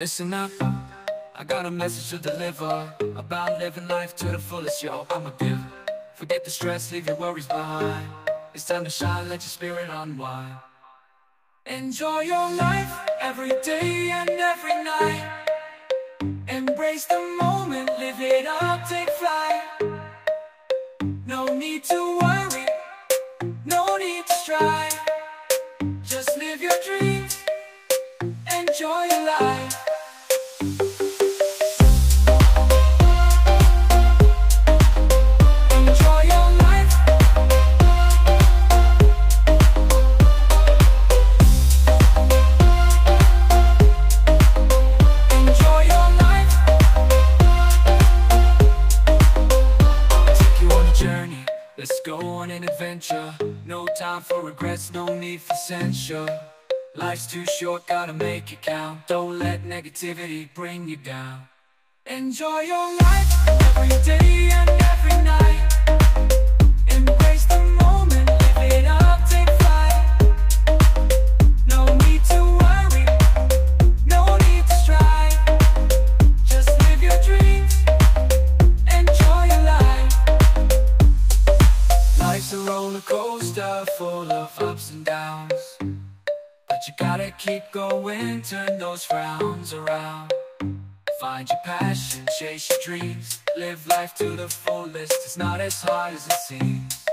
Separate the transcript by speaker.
Speaker 1: Listen up, I got a message to deliver about living life to the fullest, yo, I'ma give. Forget the stress, leave your worries behind. It's time to shine, let your spirit unwind. Enjoy your life, every day and every night. Embrace the moment, live it up, take flight. No need to worry, no need to strive. Just live your dreams, enjoy your life. Enjoy your life. Enjoy your life. Take you on a journey, let's go on an adventure. No time for regrets, no need for censure. Life's too short, gotta make it count. Don't let negativity bring you down. Enjoy your life, every day and every night. Embrace the moment, live it up, take flight. No need to worry, no need to strive. Just live your dreams, enjoy your life. Life's a roller coaster full of ups and downs, but you gotta keep going, turn those frowns around. Find your passion, chase your dreams. Live life to the fullest, it's not as hard as it seems.